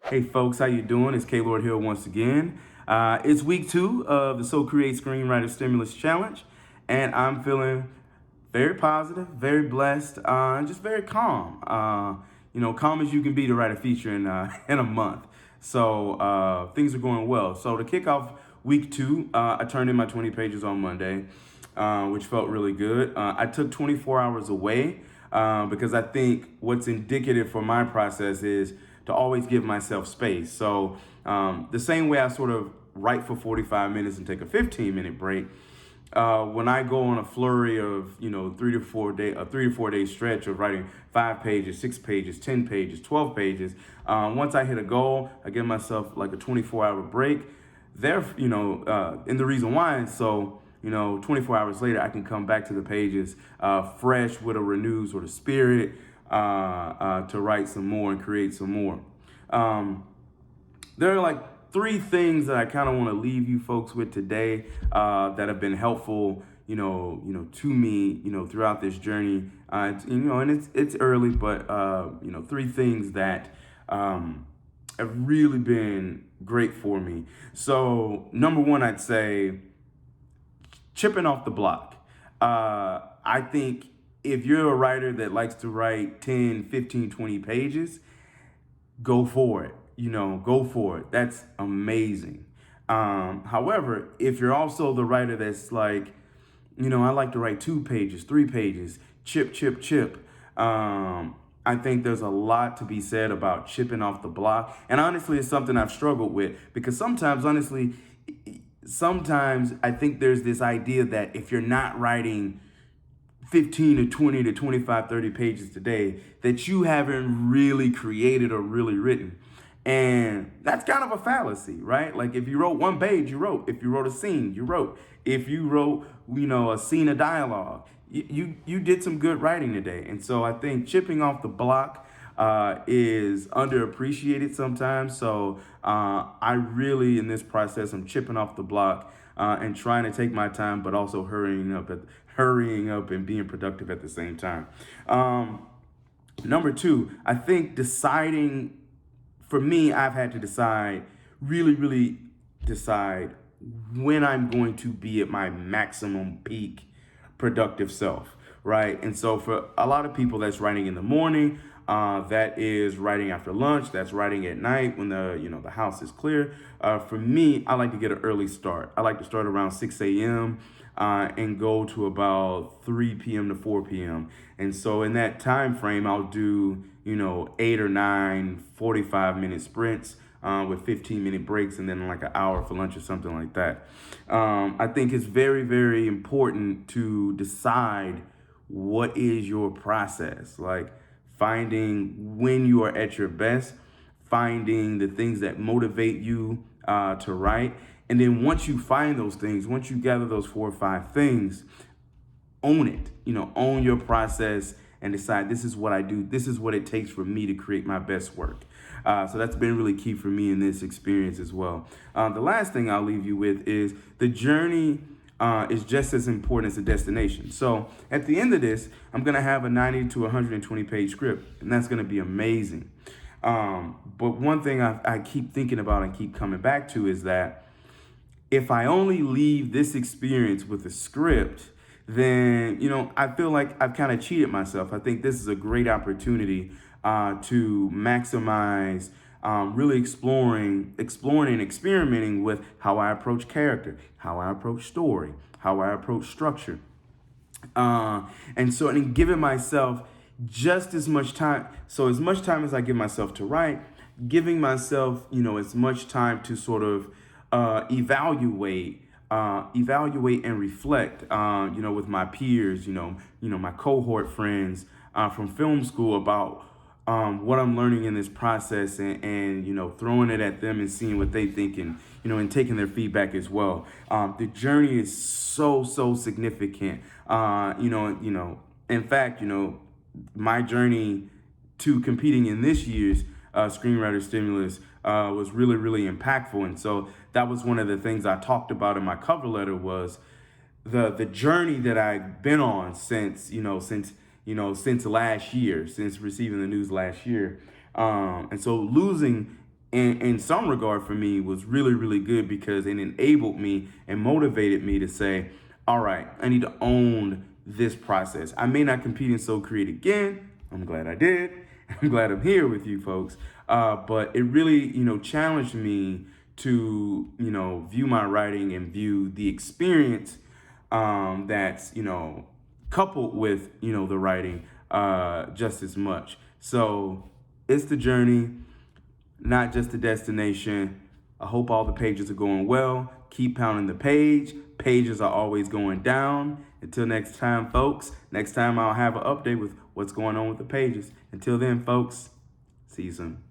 Hey folks, how you doing? It's Kaylord Hill once again. It's week 2 of the SoCreate's Screenwriter Stimulus Challenge, and I'm feeling very positive, very blessed, and just very calm. Calm as you can be to write a feature in in a month. So things are going well. So to kick off week 2, I turned in my 20 pages on Monday, which felt really good. I took 24 hours away because I think what's indicative for my process is to always give myself space. So the same way I sort of write for 45 minutes and take a 15-minute break, when I go on a flurry of, 3 to 4 day stretch of writing 5 pages, 6 pages, 10 pages, 12 pages, once I hit a goal, I give myself like a 24-hour break. And the reason why is so, 24 hours later, I can come back to the pages fresh with a renewed sort of spirit to write some more and create some more. There are like 3 things that I kind of want to leave you folks with today that have been helpful, to me, throughout this journey. And it's early, but 3 things that have really been great for me. So number 1, I'd say chipping off the block. I think if you're a writer that likes to write 10, 15, 20 pages, go for it. Go for it. That's amazing. However, if you're also the writer that's like, I like to write 2 pages, 3 pages, chip, chip, chip. I think there's a lot to be said about chipping off the block. And honestly, it's something I've struggled with because sometimes I think there's this idea that if you're not writing 15 to 20 to 25, 30 pages today, that you haven't really created or really written. And that's kind of a fallacy, right? Like if you wrote 1 page, you wrote. If you wrote a scene, you wrote. If you wrote, a scene of dialogue, you did some good writing today. And so I think chipping off the block is underappreciated sometimes. So I really, in this process, I'm chipping off the block and trying to take my time, but also hurrying up and being productive at the same time. Number 2, I think deciding, for me, I've had to really decide when I'm going to be at my maximum peak productive self, right? And so for a lot of people, that's writing in the morning, that is writing after lunch, that's writing at night when the house is clear. For me, I like to get an early start. I like to start around 6 a.m. And go to about 3 p.m. to 4 p.m. And so in that time frame, I'll do 8 or 9 45-minute sprints with 15-minute breaks and then like an hour for lunch or something like that. I think it's very, very important to decide what is your process, like finding when you are at your best, finding the things that motivate you to write. And then once you find those things, once you gather those 4 or 5 things, own it, own your process and decide this is what I do. This is what it takes for me to create my best work. So that's been really key for me in this experience as well. The last thing I'll leave you with is the journey is just as important as the destination. So at the end of this, I'm going to have a 90 to 120 page script, and that's going to be amazing. But one thing I keep thinking about and keep coming back to is that if I only leave this experience with a script, then, I feel like I've kind of cheated myself. I think this is a great opportunity to maximize really exploring and experimenting with how I approach character, how I approach story, how I approach structure. And giving myself just as much time. So as much time as I give myself to write, giving myself, as much time to sort of evaluate and reflect, with my peers, my cohort friends from film school about what I'm learning in this process and throwing it at them and seeing what they think and taking their feedback as well. The journey is so significant. In fact, my journey to competing in this year's Screenwriter Stimulus was really impactful. And so that was one of the things I talked about in my cover letter was the journey that I've been on since last year, since receiving the news last year. And so losing in some regard for me was really, really good because it enabled me and motivated me to say, all right, I need to own this process. I may not compete in SoCreate again. I'm glad I did. I'm glad I'm here with you folks. But it really, challenged me to, view my writing and view the experience that's, coupled with, the writing just as much. So it's the journey, not just the destination. I hope all the pages are going well. Keep pounding the page. Pages are always going down. Until next time, folks. Next time I'll have an update with what's going on with the pages. Until then, folks, see you soon.